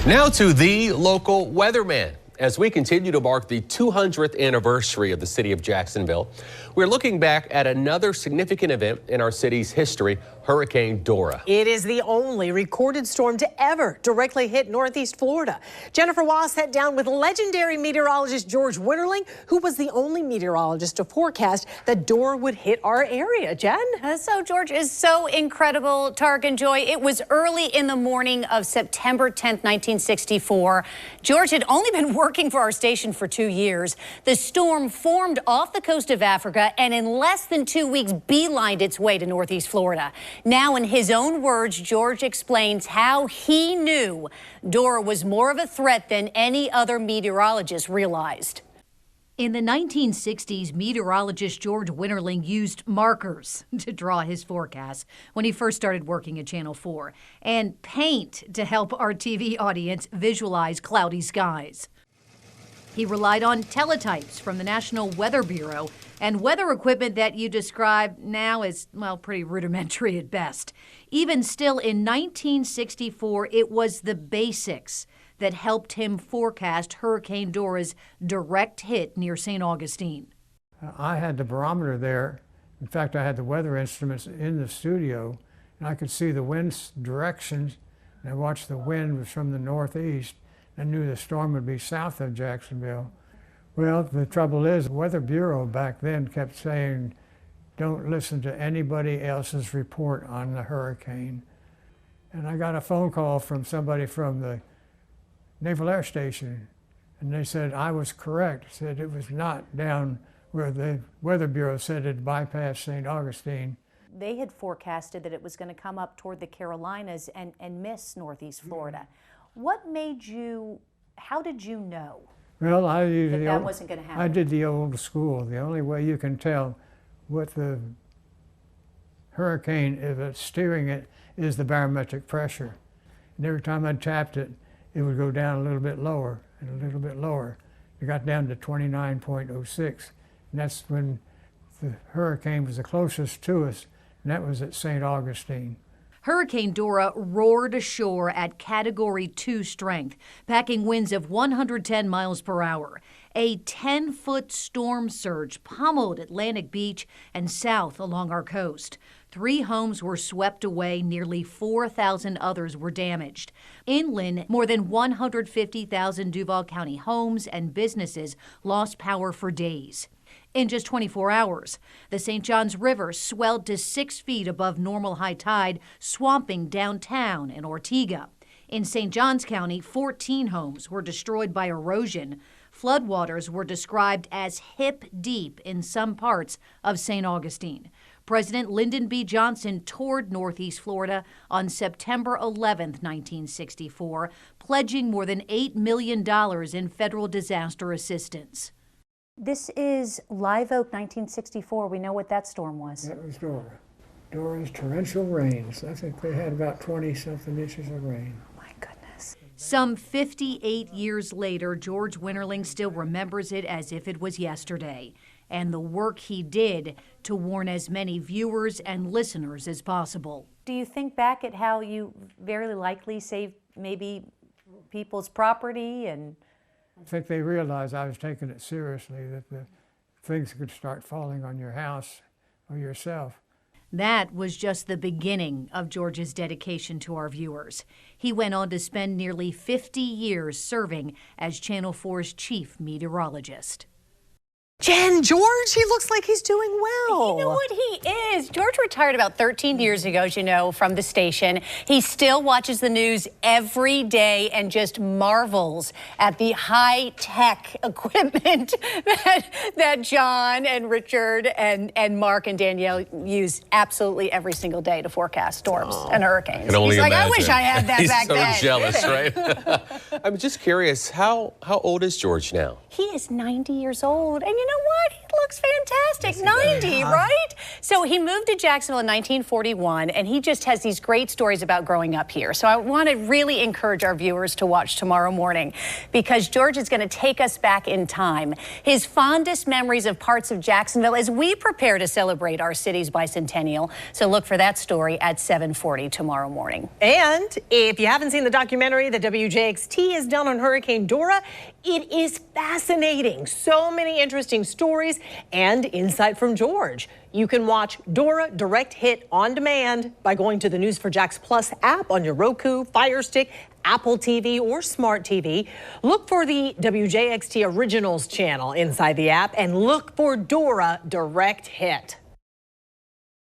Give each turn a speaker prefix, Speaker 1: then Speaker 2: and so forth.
Speaker 1: Now to the local weatherman. As we continue to mark the 200th anniversary of the city of Jacksonville, we're looking back at another significant event in our city's history, Hurricane Dora.
Speaker 2: It is the only recorded storm to ever directly hit Northeast Florida. Jennifer Waugh sat down with legendary meteorologist George Winterling, who was the only meteorologist to forecast that Dora would hit our area. Jen?
Speaker 3: So George is so incredible, Tark and Joy. It was early in the morning of September 10th, 1964. George had only been working for our station for 2 years. The storm formed off the coast of Africa and in less than 2 weeks beelined its way to Northeast Florida. Now, in his own words, George explains how he knew Dora was more of a threat than any other meteorologist realized.
Speaker 4: In the 1960s, meteorologist George Winterling used markers to draw his forecasts when he first started working at Channel 4, and paint to help our TV audience visualize cloudy skies. He relied on teletypes from the National Weather Bureau and weather equipment that you describe now as, well, pretty rudimentary at best. Even still, in 1964, it was the basics that helped him forecast Hurricane Dora's direct hit near St. Augustine.
Speaker 5: I had the barometer there. In fact, I had the weather instruments in the studio, and I could see the wind's directions, and I watched the wind was from the northeast. I knew the storm would be south of Jacksonville. Well, the trouble is, the Weather Bureau back then kept saying, don't listen to anybody else's report on the hurricane. And I got a phone call from somebody from the Naval Air Station, and they said I was correct, said it was not down where the Weather Bureau said it bypassed St. Augustine.
Speaker 3: They had forecasted that it was going to come up toward the Carolinas and miss Northeast Florida. What made you, how did you know
Speaker 5: well,
Speaker 3: that wasn't going to happen?
Speaker 5: I did the old school. The only way you can tell what the hurricane, if it's steering it, is the barometric pressure. And every time I tapped it, it would go down a little bit lower and a little bit lower. It got down to 29.06, and that's when the hurricane was the closest to us, and that was at St. Augustine.
Speaker 4: Hurricane Dora roared ashore at Category 2 strength, packing winds of 110 miles per hour. A 10-foot storm surge pummeled Atlantic Beach and south along our coast. 3 homes were swept away, nearly 4,000 others were damaged. Inland, more than 150,000 Duval County homes and businesses lost power for days. In just 24 hours, the St. Johns River swelled to 6 feet above normal high tide, swamping downtown and Ortega. In St. Johns County, 14 homes were destroyed by erosion. Floodwaters were described as hip-deep in some parts of St. Augustine. President Lyndon B. Johnson toured Northeast Florida on September 11, 1964, pledging more than $8 million in federal disaster assistance.
Speaker 3: This is Live Oak, 1964. We know what that storm was.
Speaker 5: That was Dora. Dora's torrential rains. I think they had about 20-something inches of rain.
Speaker 3: Oh, my goodness.
Speaker 4: Some 58 years later, George Winterling still remembers it as if it was yesterday, and the work he did to warn as many viewers and listeners as possible.
Speaker 3: Do you think back at how you very likely saved maybe people's property? And
Speaker 5: I think they realized I was taking it seriously, that the things could start falling on your house or yourself.
Speaker 4: That was just the beginning of George's dedication to our viewers. He went on to spend nearly 50 years serving as Channel 4's chief meteorologist.
Speaker 2: Jen, George, he looks like he's doing well.
Speaker 3: You know what he is? George retired about 13 years ago, as you know, from the station. He still watches the news every day and just marvels at the high-tech equipment that John and Richard and Mark and Danielle use absolutely every single day to forecast storms and hurricanes.
Speaker 1: Can only
Speaker 3: He's like,
Speaker 1: imagine.
Speaker 3: I wish I had that
Speaker 1: He's
Speaker 3: back
Speaker 1: so
Speaker 3: then.
Speaker 1: jealous, right? I'm just curious, how old is George now?
Speaker 3: He is 90 years old, and you know what? He looks fantastic. 90, right? So he moved to Jacksonville in 1941, and he just has these great stories about growing up here. So I want to really encourage our viewers to watch tomorrow morning, because George is going to take us back in time. His fondest memories of parts of Jacksonville as we prepare to celebrate our city's bicentennial. So look for that story at 7:40 tomorrow morning.
Speaker 2: And if you haven't seen the documentary that WJXT has done on Hurricane Dora, it is fascinating. So many interesting stories and insight from George. You can watch Dora Direct Hit on demand by going to the News4Jax Plus app on your Roku, Fire Stick, Apple TV, or Smart TV. Look for the WJXT Originals channel inside the app and look for Dora Direct Hit.